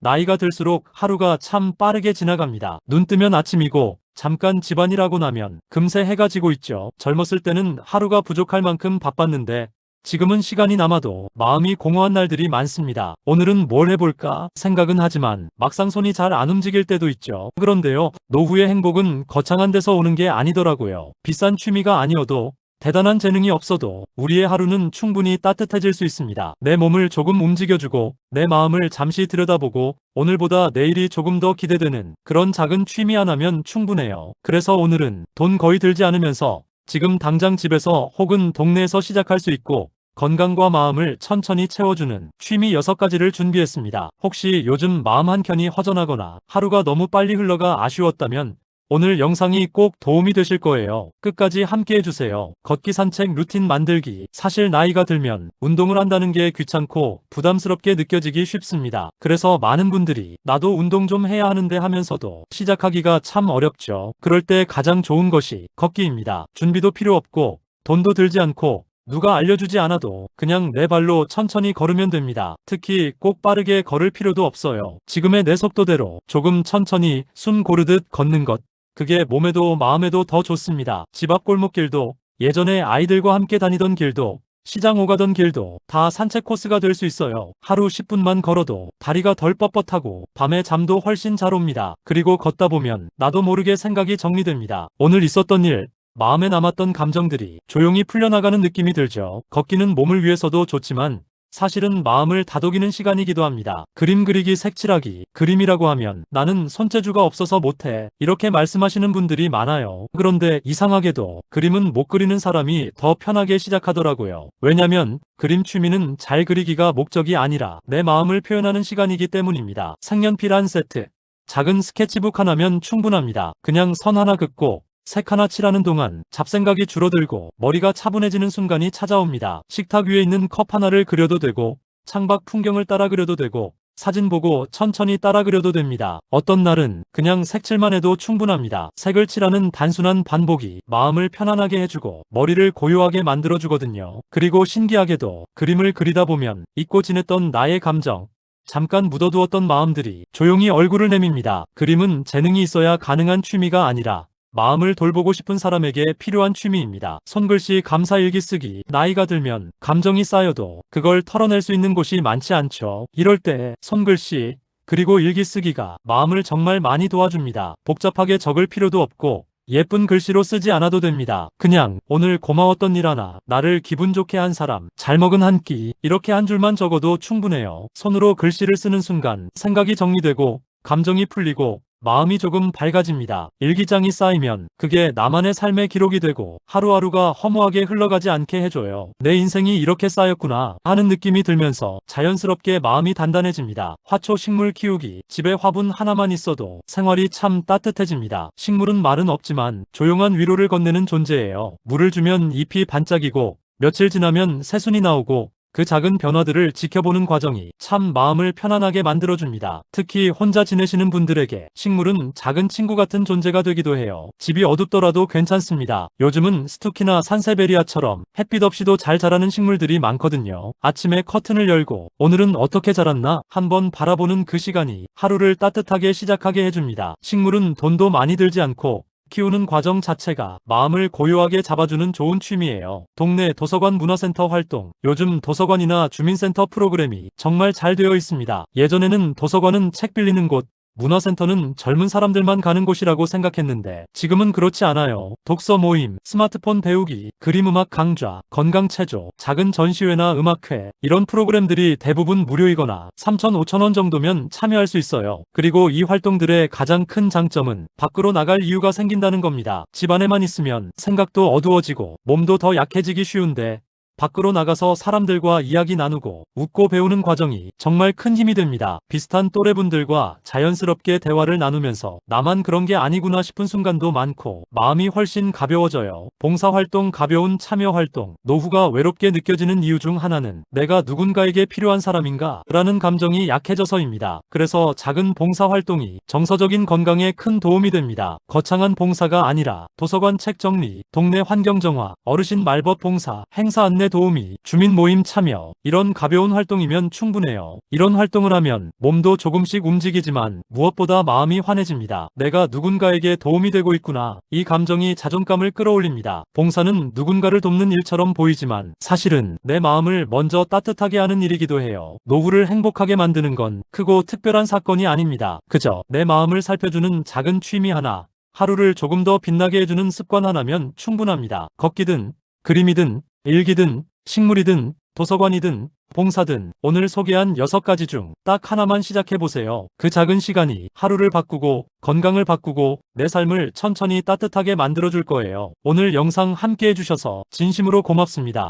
나이가 들수록 하루가 참 빠르게 지나갑니다. 눈 뜨면 아침이고 잠깐 집안일하고 나면 금세 해가 지고 있죠. 젊었을 때는 하루가 부족할 만큼 바빴는데 지금은 시간이 남아도 마음이 공허한 날들이 많습니다. 오늘은 뭘 해볼까 생각은 하지만 막상 손이 잘 안 움직일 때도 있죠. 그런데요, 노후의 행복은 거창한 데서 오는 게 아니더라고요. 비싼 취미가 아니어도 대단한 재능이 없어도 우리의 하루는 충분히 따뜻해질 수 있습니다. 내 몸을 조금 움직여주고 내 마음을 잠시 들여다보고 오늘보다 내일이 조금 더 기대되는 그런 작은 취미 하나면 충분해요. 그래서 오늘은 돈 거의 들지 않으면서 지금 당장 집에서 혹은 동네에서 시작할 수 있고 건강과 마음을 천천히 채워주는 취미 6가지를 준비했습니다. 혹시 요즘 마음 한켠이 허전하거나 하루가 너무 빨리 흘러가 아쉬웠다면 오늘 영상이 꼭 도움이 되실 거예요. 끝까지 함께 해주세요. 걷기, 산책, 루틴 만들기. 사실 나이가 들면 운동을 한다는 게 귀찮고 부담스럽게 느껴지기 쉽습니다. 그래서 많은 분들이 나도 운동 좀 해야 하는데 하면서도 시작하기가 참 어렵죠. 그럴 때 가장 좋은 것이 걷기입니다. 준비도 필요 없고 돈도 들지 않고 누가 알려주지 않아도 그냥 내 발로 천천히 걸으면 됩니다. 특히 꼭 빠르게 걸을 필요도 없어요. 지금의 내 속도대로 조금 천천히 숨 고르듯 걷는 것. 그게 몸에도 마음에도 더 좋습니다. 집 앞 골목길도 예전에 아이들과 함께 다니던 길도 시장 오가던 길도 다 산책 코스가 될 수 있어요. 하루 10분만 걸어도 다리가 덜 뻣뻣하고 밤에 잠도 훨씬 잘 옵니다. 그리고 걷다 보면 나도 모르게 생각이 정리됩니다. 오늘 있었던 일, 마음에 남았던 감정들이 조용히 풀려나가는 느낌이 들죠. 걷기는 몸을 위해서도 좋지만 사실은 마음을 다독이는 시간이기도 합니다. 그림 그리기, 색칠하기. 그림이라고 하면 나는 손재주가 없어서 못해 이렇게 말씀하시는 분들이 많아요. 그런데 이상하게도 그림은 못 그리는 사람이 더 편하게 시작하더라고요. 왜냐면 그림 취미는 잘 그리기가 목적이 아니라 내 마음을 표현하는 시간이기 때문입니다. 색연필 한 세트, 작은 스케치북 하나면 충분합니다. 그냥 선 하나 긋고 색 하나 칠하는 동안 잡생각이 줄어들고 머리가 차분해지는 순간이 찾아옵니다. 식탁 위에 있는 컵 하나를 그려도 되고 창밖 풍경을 따라 그려도 되고 사진 보고 천천히 따라 그려도 됩니다. 어떤 날은 그냥 색칠만 해도 충분합니다. 색을 칠하는 단순한 반복이 마음을 편안하게 해주고 머리를 고요하게 만들어주거든요. 그리고 신기하게도 그림을 그리다 보면 잊고 지냈던 나의 감정, 잠깐 묻어두었던 마음들이 조용히 얼굴을 내밉니다. 그림은 재능이 있어야 가능한 취미가 아니라 마음을 돌보고 싶은 사람에게 필요한 취미입니다. 손글씨, 감사일기 쓰기. 나이가 들면 감정이 쌓여도 그걸 털어낼 수 있는 곳이 많지 않죠. 이럴 때 손글씨 그리고 일기 쓰기가 마음을 정말 많이 도와줍니다. 복잡하게 적을 필요도 없고 예쁜 글씨로 쓰지 않아도 됩니다. 그냥 오늘 고마웠던 일 하나, 나를 기분 좋게 한 사람, 잘 먹은 한 끼, 이렇게 한 줄만 적어도 충분해요. 손으로 글씨를 쓰는 순간 생각이 정리되고 감정이 풀리고 마음이 조금 밝아집니다. 일기장이 쌓이면 그게 나만의 삶의 기록이 되고 하루하루가 허무하게 흘러가지 않게 해줘요. 내 인생이 이렇게 쌓였구나 하는 느낌이 들면서 자연스럽게 마음이 단단해집니다. 화초, 식물 키우기. 집에 화분 하나만 있어도 생활이 참 따뜻해집니다. 식물은 말은 없지만 조용한 위로를 건네는 존재예요. 물을 주면 잎이 반짝이고 며칠 지나면 새순이 나오고 그 작은 변화들을 지켜보는 과정이 참 마음을 편안하게 만들어줍니다. 특히 혼자 지내시는 분들에게 식물은 작은 친구 같은 존재가 되기도 해요. 집이 어둡더라도 괜찮습니다. 요즘은 스투키나 산세베리아처럼 햇빛 없이도 잘 자라는 식물들이 많거든요. 아침에 커튼을 열고 오늘은 어떻게 자랐나 한번 바라보는 그 시간이 하루를 따뜻하게 시작하게 해줍니다. 식물은 돈도 많이 들지 않고 키우는 과정 자체가 마음을 고요하게 잡아주는 좋은 취미예요. 동네 도서관 문화센터 활동. 요즘 도서관이나 주민센터 프로그램이 정말 잘 되어 있습니다. 예전에는 도서관은 책 빌리는 곳, 문화센터는 젊은 사람들만 가는 곳이라고 생각했는데 지금은 그렇지 않아요. 독서 모임, 스마트폰 배우기, 그림 음악 강좌, 건강 체조, 작은 전시회나 음악회 이런 프로그램들이 대부분 무료이거나 3,000, 5,000원 정도면 참여할 수 있어요. 그리고 이 활동들의 가장 큰 장점은 밖으로 나갈 이유가 생긴다는 겁니다. 집 안에만 있으면 생각도 어두워지고 몸도 더 약해지기 쉬운데 밖으로 나가서 사람들과 이야기 나누고 웃고 배우는 과정이 정말 큰 힘이 됩니다. 비슷한 또래분들과 자연스럽게 대화를 나누면서 나만 그런 게 아니구나 싶은 순간도 많고 마음이 훨씬 가벼워져요. 봉사활동, 가벼운 참여활동. 노후가 외롭게 느껴지는 이유 중 하나는 내가 누군가에게 필요한 사람인가? 라는 감정이 약해져서입니다. 그래서 작은 봉사활동이 정서적인 건강에 큰 도움이 됩니다. 거창한 봉사가 아니라 도서관 책 정리, 동네 환경정화, 어르신 말벗 봉사, 행사 안내 지인의 도우미, 주민 모임 참여, 이런 가벼운 활동이면 충분해요. 이런 활동을 하면 몸도 조금씩 움직이지만 무엇보다 마음이 환해집니다. 내가 누군가에게 도움이 되고 있구나. 이 감정이 자존감을 끌어올립니다. 봉사는 누군가를 돕는 일처럼 보이지만 사실은 내 마음을 먼저 따뜻하게 하는 일이기도 해요. 노후를 행복하게 만드는 건 크고 특별한 사건이 아닙니다. 그저 내 마음을 살펴주는 작은 취미 하나, 하루를 조금 더 빛나게 해주는 습관 하나면 충분합니다. 걷기든, 그림이든, 일기든, 식물이든, 도서관이든, 봉사든, 오늘 소개한 6가지 중 딱 하나만 시작해보세요. 그 작은 시간이 하루를 바꾸고, 건강을 바꾸고, 내 삶을 천천히 따뜻하게 만들어줄 거예요. 오늘 영상 함께 해주셔서 진심으로 고맙습니다.